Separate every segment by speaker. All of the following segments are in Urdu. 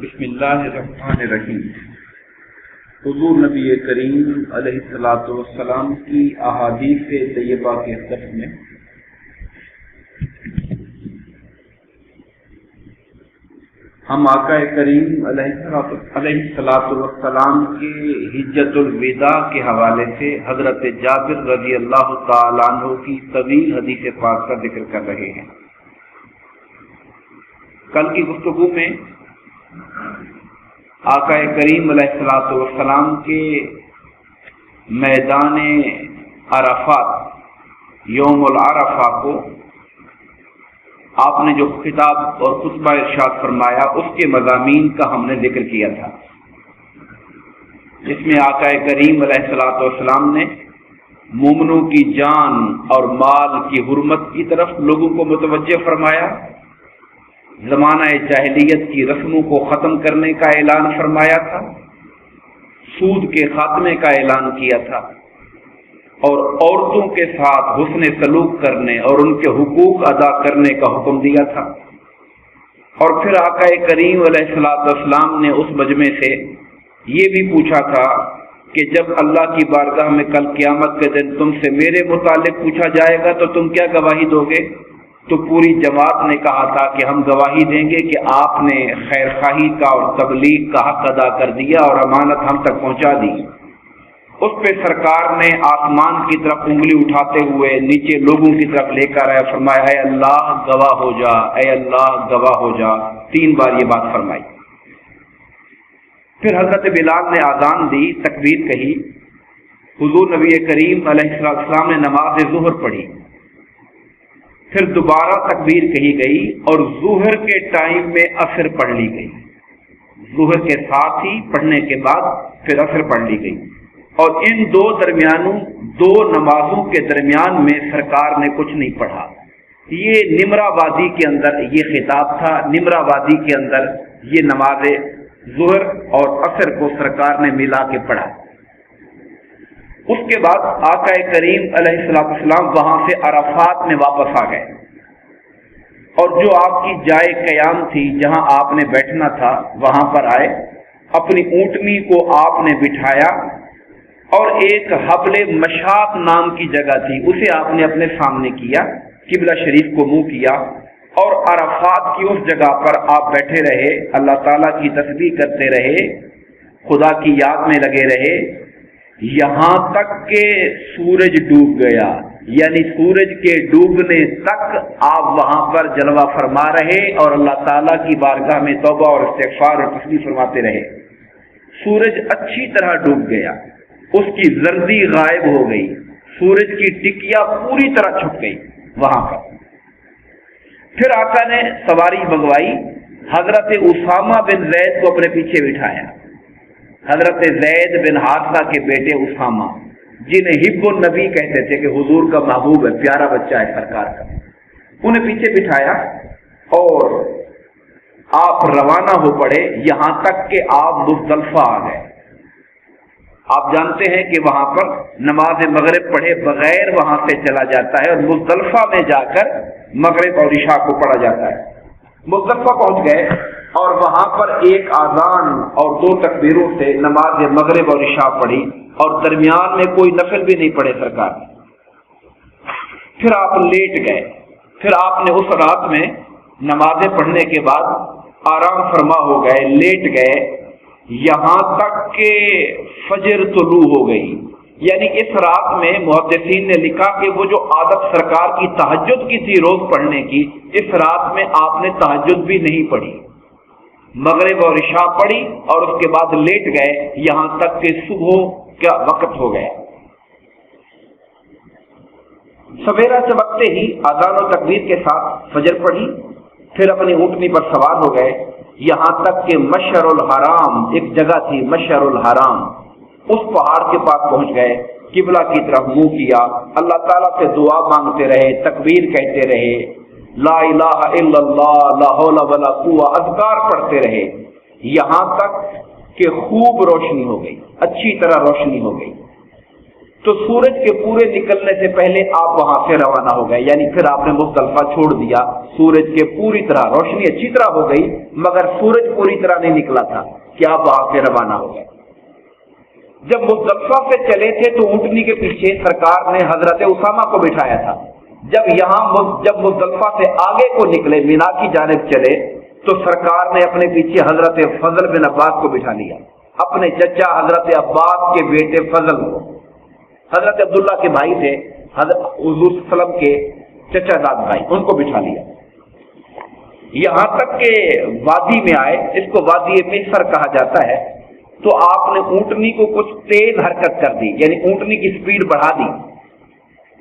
Speaker 1: بسم اللہ الرحمن الرحیم۔ حضور نبی کریم علیہ الصلوۃ والسلام کی احادیث طیبہ کے صف میں ہم آقا کریم علیہ الصلوۃ والسلام کے حجۃ الوداع کے حوالے سے حضرت جابر رضی اللہ تعالیٰ عنہ کی طویل حدیث پاک کا ذکر کر رہے ہیں۔ کل کی گفتگو میں آقا کریم علیہ الصلوۃ والسلام کے میدان عرفات یوم العرفہ کو آپ نے جو خطاب اور خطبہ ارشاد فرمایا اس کے مضامین کا ہم نے ذکر کیا تھا، جس میں آقا کریم علیہ الصلوۃ والسلام نے مومنوں کی جان اور مال کی حرمت کی طرف لوگوں کو متوجہ فرمایا، زمانہ جاہلیت کی رسموں کو ختم کرنے کا اعلان فرمایا تھا، سود کے خاتمے کا اعلان کیا تھا، اور عورتوں کے ساتھ حسن سلوک کرنے اور ان کے حقوق ادا کرنے کا حکم دیا تھا۔ اور پھر آقا کریم علیہ الصلوۃ والسلام نے اس مجمع سے یہ بھی پوچھا تھا کہ جب اللہ کی بارگاہ میں کل قیامت کے دن تم سے میرے متعلق پوچھا جائے گا تو تم کیا گواہی دو گے؟ تو پوری جماعت نے کہا تھا کہ ہم گواہی دیں گے کہ آپ نے خیر خواہی کا اور تبلیغ کا حق ادا کر دیا اور امانت ہم تک پہنچا دی۔ اس پہ سرکار نے آسمان کی طرف انگلی اٹھاتے ہوئے نیچے لوگوں کی طرف لے کر آیا، فرمایا اے اللہ گواہ ہو جا، اے اللہ گواہ ہو جا، 3 بار یہ بات فرمائی۔ پھر حضرت بلال نے اذان دی، تکبیر کہی، حضور نبی کریم علیہ السلام نے نماز ظہر پڑھی، پھر دوبارہ تکبیر کہی گئی اور ظہر کے ٹائم میں عصر پڑھ لی گئی، ظہر کے ساتھ ہی پڑھنے کے بعد پھر عصر پڑھ لی گئی، اور ان دو نمازوں کے درمیان میں سرکار نے کچھ نہیں پڑھا۔ یہ نمرہ وادی کے اندر یہ خطاب تھا، نمرہ وادی کے اندر یہ نماز ظہر اور عصر کو سرکار نے ملا کے پڑھا۔ اس کے بعد آقا کریم علیہ السلام وہاں سے عرفات میں واپس آ گئے، اور جو آپ کی جائے قیام تھی جہاں آپ نے بیٹھنا تھا وہاں پر آئے، اپنی اونٹنی کو آپ نے بٹھایا، اور ایک حبل مشاط نام کی جگہ تھی اسے آپ نے اپنے سامنے کیا، قبلہ شریف کو منہ کیا، اور عرفات کی اس جگہ پر آپ بیٹھے رہے، اللہ تعالیٰ کی تسبیح کرتے رہے، خدا کی یاد میں لگے رہے، یہاں تک کہ سورج ڈوب گیا، یعنی سورج کے ڈوبنے تک آپ وہاں پر جلوہ فرما رہے اور اللہ تعالیٰ کی بارگاہ میں توبہ اور استغفار اور تسبیح فرماتے رہے۔ سورج اچھی طرح ڈوب گیا، اس کی زردی غائب ہو گئی، سورج کی ٹکیا پوری طرح چھپ گئی وہاں پر۔ پھر آقا نے سواری منگوائی، حضرت اسامہ بن زید کو اپنے پیچھے بٹھایا، حضرت زید بن حارثہ کے بیٹے اسامہ، جنہیں حب النبی کہتے تھے کہ حضور کا محبوب ہے، پیارا بچہ ہے سرکار کا، انہیں پیچھے بٹھایا اور آپ روانہ ہو پڑے، یہاں تک کہ آپ مزدلفہ آ گئے۔ آپ جانتے ہیں کہ وہاں پر نماز مغرب پڑھے بغیر وہاں سے چلا جاتا ہے، اور مزدلفہ میں جا کر مغرب اور عشاء کو پڑھا جاتا ہے۔ مزدلفہ پہنچ گئے اور وہاں پر ایک اذان اور 2 تکبیروں سے نماز مغرب اور عشاء پڑھی، اور درمیان میں کوئی نفل بھی نہیں پڑھے سرکار۔ پھر آپ لیٹ گئے، پھر آپ نے اس رات میں نمازیں پڑھنے کے بعد آرام فرما ہو گئے، لیٹ گئے، یہاں تک کہ فجر طلوع ہو گئی۔ یعنی اس رات میں محدثین نے لکھا کہ وہ جو عادت سرکار کی تہجد کی تھی روز پڑھنے کی، اس رات میں آپ نے تہجد بھی نہیں پڑھی، مغرب اور عشاء پڑھی اور اس کے بعد لیٹ گئے، یہاں تک کہ صبح کا وقت ہو گیا۔ سویرا چمکتے ہی اذان و تکبیر کے ساتھ فجر پڑھی، پھر اپنی اونٹنی پر سوار ہو گئے، یہاں تک کہ مشعر الحرام ایک جگہ تھی، مشعر الحرام، اس پہاڑ کے پاس پہنچ گئے، قبلہ کی طرف منہ کیا، اللہ تعالیٰ سے دعا مانگتے رہے، تکبیر کہتے رہے، لا الہ الا اللہ، لا حول ولا قوہ، اذکار پڑھتے رہے، یہاں تک کہ خوب روشنی ہو گئی، اچھی طرح روشنی ہو گئی۔ تو سورج کے پورے نکلنے سے پہلے آپ وہاں سے روانہ ہو گئے، یعنی پھر آپ نے مزدلفہ چھوڑ دیا، سورج کے پوری طرح روشنی اچھی طرح ہو گئی مگر سورج پوری طرح نہیں نکلا تھا کہ آپ وہاں سے روانہ ہو گئے۔ جب مزدلفہ سے چلے تھے تو اونٹنی کے پیچھے سرکار نے حضرت اسامہ کو بٹھایا تھا۔ جب مزدلفہ سے آگے کو نکلے، مینا کی جانب چلے، تو سرکار نے اپنے پیچھے حضرت فضل بن عباس کو بٹھا لیا، اپنے چچا حضرت عباس کے بیٹے فضل کو، حضرت عبداللہ کے بھائی تھے، حضرت حضور صلی اللہ علیہ وسلم کے چچا زاد بھائی، ان کو بٹھا لیا، یہاں تک کہ وادی میں آئے، اس کو وادی مصر کہا جاتا ہے۔ تو آپ نے اونٹنی کو کچھ تیز حرکت کر دی، یعنی اونٹنی کی سپیڈ بڑھا دی۔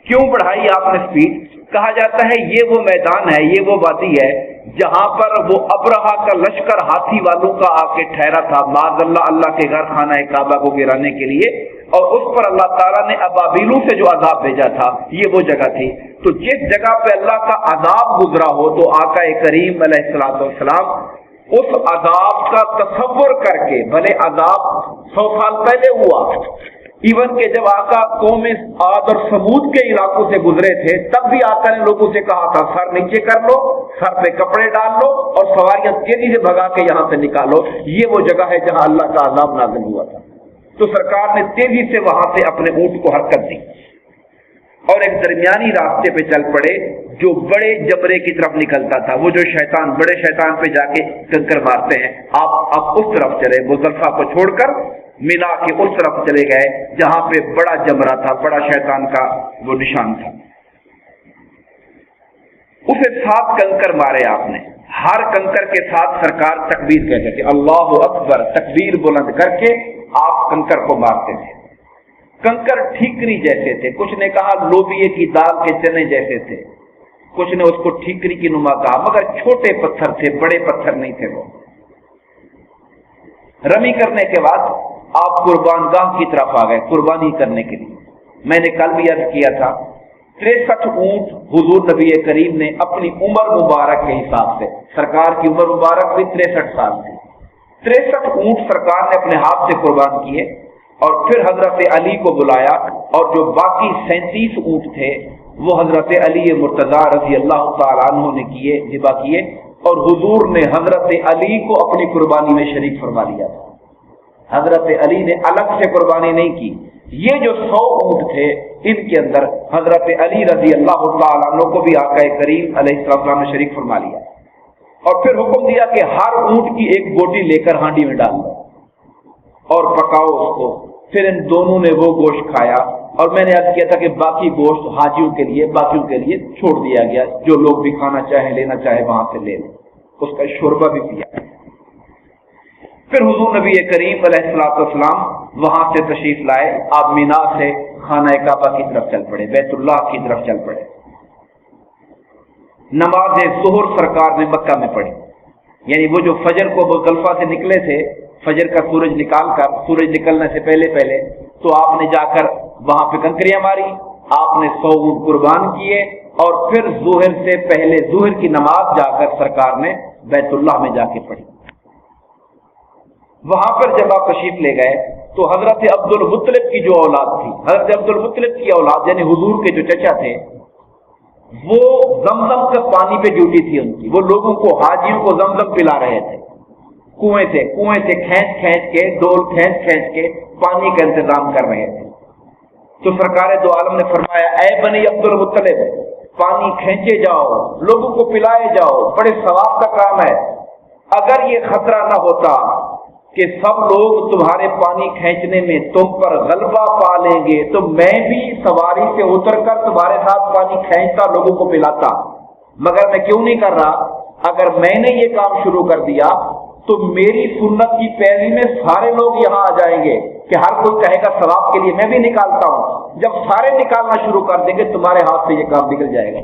Speaker 1: کیوں بڑھائی آپ نے سپیڈ؟ کہا جاتا ہے یہ وہ میدان ہے، یہ وہ وادی ہے جہاں پر وہ ابرہا کا لشکر ہاتھی والوں کا آ کے ٹھہرا تھا معاذ اللہ کے گھر خانہ کعبہ کو گرانے کے لیے، اور اس پر اللہ تعالیٰ نے ابابیلوں سے جو عذاب بھیجا تھا، یہ وہ جگہ تھی۔ تو جس جگہ پہ اللہ کا عذاب گزرا ہو تو آقا کریم علیہ الصلوۃ والسلام اس عذاب کا تصور کر کے، بھلے عذاب 100 سال پہلے ہوا، ایون کہ جب آقا قوم عاد اور سمود کے علاقوں سے گزرے تھے تب بھی آقا نے لوگوں سے کہا تھا سر نیچے کر لو، سر پہ کپڑے ڈال لو اور سواریاں تیزی سے بھگا کے یہاں سے نکالو، یہ وہ جگہ ہے جہاں اللہ کا عذاب نازل ہوا تھا۔ تو سرکار نے تیزی سے وہاں سے اپنے اونٹ کو حرکت دی اور ایک درمیانی راستے پہ چل پڑے جو بڑے جبرے کی طرف نکلتا تھا، وہ جو شیطان بڑے شیطان پہ جا کے کنکر مارتے ہیں، آپ اس طرف چلے، مزدلفہ کو چھوڑ کر مینا کے اس طرف چلے گئے جہاں پہ بڑا جمرہ تھا، بڑا شیطان کا وہ نشان تھا۔ اسے 7 کنکر مارے آپ نے، ہر کنکر کے ساتھ سرکار تکبیر کہتے تھے، اللہ اکبر، تکبیر بلند کر کے آپ کنکر کو مارتے تھے۔ کنکر ٹھیکری جیسے تھے، کچھ نے کہا لوبیے کی دال کے چنے جیسے تھے، کچھ نے اس کو ٹھیکری کی نما کہا، مگر چھوٹے پتھر تھے، بڑے پتھر نہیں تھے وہ۔ رمی کرنے کے بعد آپ قربان گاہ کی طرف آ گئے قربانی کرنے کے لیے۔ میں نے کل بھی عرض کیا تھا 63 اونٹ حضور نبی کریم نے اپنی عمر مبارک کے حساب سے، سرکار کی عمر مبارک بھی 63 سال تھی، 63 اونٹ سرکار نے اپنے ہاتھ سے قربان کیے، اور پھر حضرت علی کو بلایا، اور جو باقی 37 اونٹ تھے وہ حضرت علی مرتضیٰ رضی اللہ تعالیٰ عنہ نے کیے، ذبح کیے، اور حضور نے حضرت علی کو اپنی قربانی میں شریک فرما لیا تھا۔ حضرت علی نے الگ سے قربانی نہیں کی، یہ جو 100 اونٹ تھے ان کے اندر حضرت علی رضی اللہ تعالیٰ عنہ کو بھی آقا کریم علیہ السلام نے شریک فرما لیا، اور پھر حکم دیا کہ ہر اونٹ کی ایک بوٹی لے کر ہانڈی میں ڈال دو اور پکاؤ اس کو۔ پھر ان دونوں نے وہ گوشت کھایا، اور میں نے عرض کیا تھا کہ باقی گوشت حاجیوں کے لیے، باقیوں کے لیے چھوڑ دیا گیا، جو لوگ بھی کھانا چاہیں لینا چاہے وہاں سے لے لیں، اس کا شوربہ بھی پیا۔ پھر حضور نبی کریم علیہ السلام وہاں سے تشریف لائے، آپ مینا سے خانہ کعبہ کی طرف چل پڑے، بیت اللہ کی طرف چل پڑے۔ نماز ظہر سرکار نے مکہ میں پڑھی، یعنی وہ جو فجر کو مزدلفہ سے نکلے تھے، فجر کا سورج نکال کر، سورج نکلنے سے پہلے تو آپ نے جا کر وہاں پہ کنکریاں ماری، آپ نے 100 اونٹ قربان کیے، اور پھر ظہر سے پہلے ظہر کی نماز جا کر سرکار نے بیت اللہ میں جا کے پڑھی۔ وہاں پر جب آپ تشریف لے گئے تو حضرت عبد المطلب کی جو اولاد تھی، حضرت عبد المطلب کی اولاد یعنی حضور کے جو چچا تھے، وہ زمزم کے پانی پہ ڈیوٹی تھی ان کی، وہ لوگوں کو، حاجیوں کو زمزم پلا رہے تھے، کنویں سے کھینچ کے، ڈول کھینچ کے پانی کا انتظام کر رہے تھے۔ تو سرکار دو عالم نے فرمایا اے بنی عبد المطلب، پانی کھینچے جاؤ، لوگوں کو پلائے جاؤ، بڑے ثواب کا کام ہے۔ اگر یہ خطرہ نہ ہوتا کہ سب لوگ تمہارے پانی کھینچنے میں تم پر غلبہ پا لیں گے تو میں بھی سواری سے اتر کر تمہارے ساتھ پانی کھینچتا، لوگوں کو پلاتا، مگر میں کیوں نہیں کر رہا؟ اگر میں نے یہ کام شروع کر دیا تو میری سنت کی پیروی میں سارے لوگ یہاں آ جائیں گے کہ ہر کوئی کہے گا ثواب کے لیے میں بھی نکالتا ہوں۔ جب سارے نکالنا شروع کر دیں گے تمہارے ہاتھ سے یہ کام نکل جائے گا۔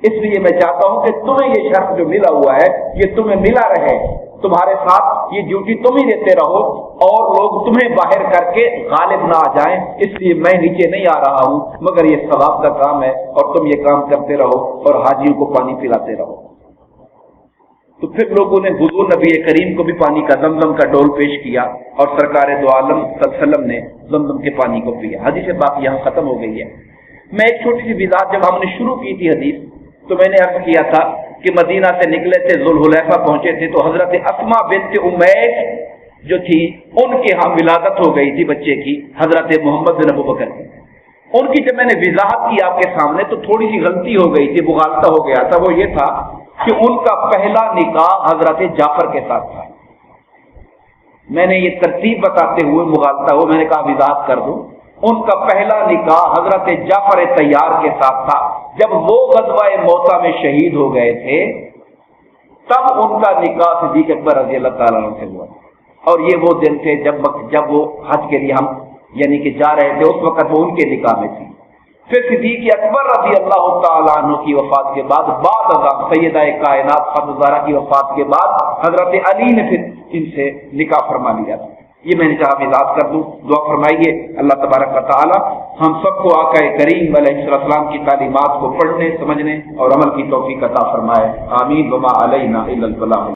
Speaker 1: اس لیے میں چاہتا ہوں کہ تمہیں یہ شرط جو ملا ہوا ہے یہ تمہیں ملا رہے، تمہارے ساتھ یہ ڈیوٹی تم ہی دیتے رہو، اور لوگ تمہیں باہر کر کے غالب نہ آ جائیں۔ اس لیے میں نیچے نہیں آ رہا ہوں، مگر یہ ثواب کا کام ہے اور تم یہ کام کرتے رہو اور حاجیوں کو پانی پلاتے رہو۔ تو پھر لوگوں نے حضور نبی کریم کو بھی پانی کا زمزم کا ڈول پیش کیا اور سرکار دو عالم صلی اللہ علیہ وسلم نے زمزم کے پانی کو پیا. حدیث باقی یہاں ختم ہو گئی ہے. میں ایک چھوٹی سی وضاحت، جب ہم نے شروع کی تھی حدیث تو میں نے عرض کیا تھا کہ مدینہ سے نکلے تھے، ذوالحلیفہ پہنچے تھے تو حضرت اسما بنت امیس جو تھی ان کے ہاں ولادت ہو گئی تھی بچے کی، حضرت محمد بن ابوبکر کی. ان کی جب میں نے وضاحت کی آپ کے سامنے تو تھوڑی سی غلطی ہو گئی تھی، مغالطہ ہو گیا تھا. وہ یہ تھا کہ ان کا پہلا نکاح حضرت جعفر کے ساتھ تھا. میں نے یہ ترتیب بتاتے ہوئے مغالطہ ہو، میں نے کہا وضاحت کر دوں. ان کا پہلا نکاح حضرت جعفر طیار کے ساتھ تھا. جب وہ غزوہ موتا میں شہید ہو گئے تھے تب ان کا نکاح صدیق اکبر رضی اللہ تعالیٰ عنہ سے ہوا. اور یہ وہ دن تھے جب وہ حج کے لیے ہم یعنی کہ جا رہے تھے، اس وقت وہ ان کے نکاح میں تھی. پھر صدیق اکبر رضی اللہ تعالیٰ عنہ کی وفات کے بعد ازاں سیدہ کائنات فاطمہ زہرا کی وفات کے بعد حضرت علی نے پھر ان سے نکاح فرما لیا تھا. یہ میں نے چاہا وضاحت کر دوں. دعا فرمائیے اللہ تبارک و تعالی ہم سب کو آقا کریم علیہ السلام کی تعلیمات کو پڑھنے، سمجھنے اور عمل کی توفیق عطا فرمائے. آمین. وما علینا الا البلاغ.